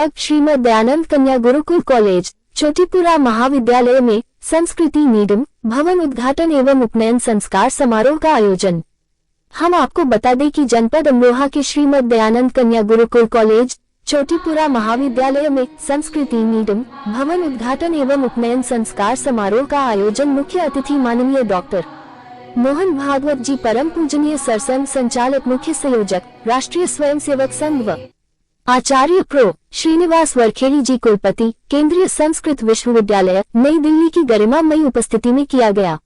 संचालक श्रीमद दयानंद कन्या गुरुकुल कॉलेज चोटीपुरा महाविद्यालय में संस्कृति मीडियम भवन उद्घाटन एवं उपनयन संस्कार समारोह का आयोजन। हम आपको बता दें कि जनपद अमरोहा के श्रीमद दयानंद कन्या गुरुकुल कॉलेज चोटीपुरा महाविद्यालय में संस्कृति मीडियम भवन उद्घाटन एवं उपनयन संस्कार समारोह का आयोजन मुख्य अतिथि माननीय डॉक्टर मोहन भागवत जी, परम पूजनीय सरसंघ संचालक, मुख्य संयोजक राष्ट्रीय स्वयंसेवक संघ व आचार्य प्रो श्रीनिवास वरखेड़ी जी, कुलपति केंद्रीय संस्कृत विश्वविद्यालय नई दिल्ली की गरिमामयी उपस्थिति में किया गया।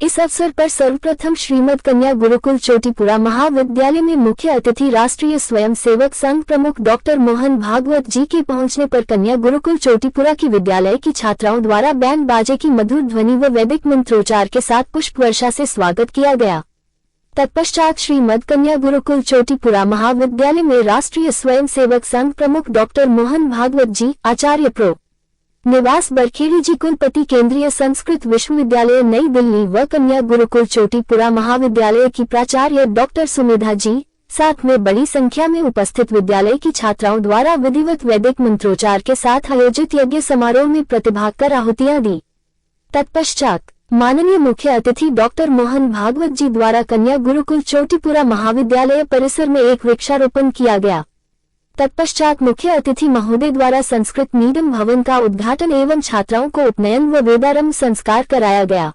इस अवसर पर सर्वप्रथम श्रीमद कन्या गुरुकुल चोटीपुरा महाविद्यालय में मुख्य अतिथि राष्ट्रीय स्वयंसेवक संघ प्रमुख डॉक्टर मोहन भागवत जी के पहुंचने पर कन्या गुरुकुल चोटीपुरा की विद्यालय की छात्राओं द्वारा बैंड बाजे की मधुर ध्वनि व वैदिक मंत्रोच्चार के साथ पुष्प वर्षा से स्वागत किया गया। तत्पश्चात श्रीमद कन्या गुरुकुल चोटीपुरा महाविद्यालय में राष्ट्रीय स्वयंसेवक संघ प्रमुख डॉक्टर मोहन भागवत जी, आचार्य प्रो निवास बरखेड़ी जी, कुलपति केंद्रीय संस्कृत विश्वविद्यालय नई दिल्ली व कन्या गुरुकुल चोटीपुरा महाविद्यालय की प्राचार्य डॉक्टर सुमेधा जी, साथ में बड़ी संख्या में उपस्थित विद्यालय की छात्राओं द्वारा विधिवत वैदिक मंत्रोच्चार के साथ आयोजित यज्ञ समारोह में प्रतिभाग कर आहुतियां दी। तत्पश्चात माननीय मुख्य अतिथि डॉक्टर मोहन भागवत जी द्वारा कन्या गुरुकुल चोटीपुरा महाविद्यालय परिसर में एक वृक्षारोपण किया गया। तत्पश्चात मुख्य अतिथि महोदय द्वारा संस्कृत मीडियम भवन का उद्घाटन एवं छात्राओं को उपनयन व वेदारंभ संस्कार कराया गया।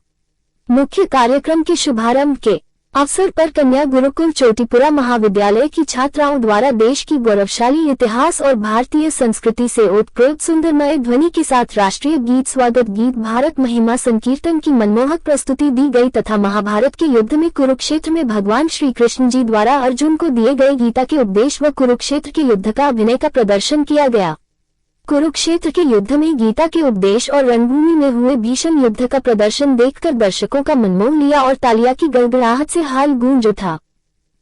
मुख्य कार्यक्रम के शुभारंभ के अवसर पर कन्या गुरुकुल चोटीपुरा महाविद्यालय की छात्राओं द्वारा देश की गौरवशाली इतिहास और भारतीय संस्कृति से ओतप्रोत सुंदरमय ध्वनि के साथ राष्ट्रीय गीत, स्वागत गीत, भारत महिमा संकीर्तन की मनमोहक प्रस्तुति दी गई तथा महाभारत के युद्ध में कुरुक्षेत्र में भगवान श्री कृष्ण जी द्वारा अर्जुन को दिए गए गीता के उपदेश व कुरुक्षेत्र के युद्ध का अभिनय का प्रदर्शन किया गया। कुरुक्षेत्र के युद्ध में गीता के उपदेश और रणभूमि में हुए भीषण युद्ध का प्रदर्शन देखकर दर्शकों का मन मोह लिया और तालियां की गड़गड़ाहट से हाल गूंज उठा।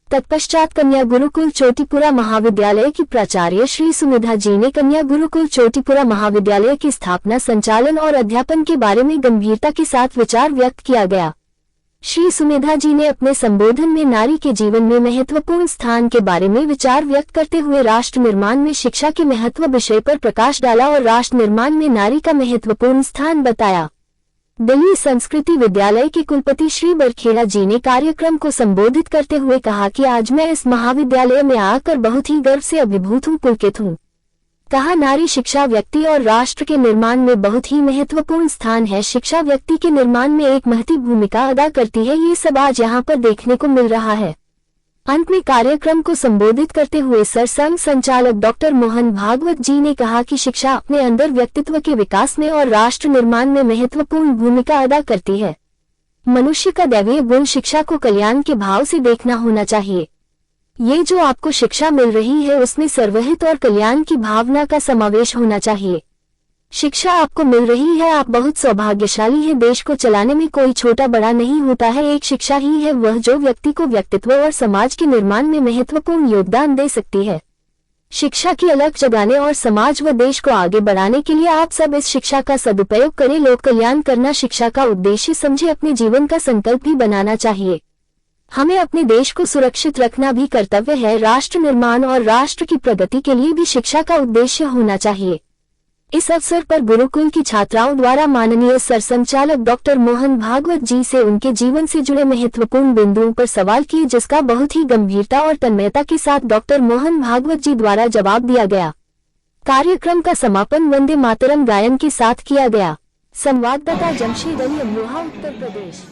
तत्पश्चात कन्या गुरुकुल चोटीपुरा महाविद्यालय की प्राचार्य श्री सुमेधा जी ने कन्या गुरुकुल चोटीपुरा महाविद्यालय की स्थापना, संचालन और अध्यापन के बारे में गंभीरता के साथ विचार व्यक्त किया गया। श्री सुमेधा जी ने अपने संबोधन में नारी के जीवन में महत्वपूर्ण स्थान के बारे में विचार व्यक्त करते हुए राष्ट्र निर्माण में शिक्षा के महत्व विषय पर प्रकाश डाला और राष्ट्र निर्माण में नारी का महत्वपूर्ण स्थान बताया। दिल्ली संस्कृति विद्यालय के कुलपति श्री बरखेड़ा जी ने कार्यक्रम को संबोधित करते हुए कहा कि आज मैं इस महाविद्यालय में आकर बहुत ही गर्व से अभिभूत हूँ, पुलकित हूँ। कहा, नारी शिक्षा व्यक्ति और राष्ट्र के निर्माण में बहुत ही महत्वपूर्ण स्थान है। शिक्षा व्यक्ति के निर्माण में एक महती भूमिका अदा करती है। ये सब आज यहाँ पर देखने को मिल रहा है। अंत में कार्यक्रम को संबोधित करते हुए सरसंघ संचालक डॉक्टर मोहन भागवत जी ने कहा कि शिक्षा अपने अंदर व्यक्तित्व के विकास में और राष्ट्र निर्माण में महत्वपूर्ण भूमिका अदा करती है। मनुष्य का दैवीय गुण शिक्षा को कल्याण के भाव से देखना होना चाहिए। ये जो आपको शिक्षा मिल रही है उसमें सर्वहित और कल्याण की भावना का समावेश होना चाहिए। शिक्षा आपको मिल रही है, आप बहुत सौभाग्यशाली हैं। देश को चलाने में कोई छोटा बड़ा नहीं होता है, एक शिक्षा ही है वह जो व्यक्ति को व्यक्तित्व और समाज के निर्माण में महत्वपूर्ण योगदान दे सकती है। शिक्षा की अलख जगाने और समाज व देश को आगे बढ़ाने के लिए आप सब इस शिक्षा का सदुपयोग करें। लोक कल्याण करना शिक्षा का उद्देश्य समझे अपने जीवन का संकल्प भी बनाना चाहिए। हमें अपने देश को सुरक्षित रखना भी कर्तव्य है। राष्ट्र निर्माण और राष्ट्र की प्रगति के लिए भी शिक्षा का उद्देश्य होना चाहिए। इस अवसर पर गुरुकुल की छात्राओं द्वारा माननीय सरसंचालक डॉक्टर मोहन भागवत जी से उनके जीवन से जुड़े महत्वपूर्ण बिंदुओं पर सवाल किए, जिसका बहुत ही गंभीरता और तन्मयता के साथ डॉक्टर मोहन भागवत जी द्वारा जवाब दिया गया। कार्यक्रम का समापन वंदे मातरम गायन के साथ किया गया। संवाददाता जमशेद अली, अमरोहा, उत्तर प्रदेश।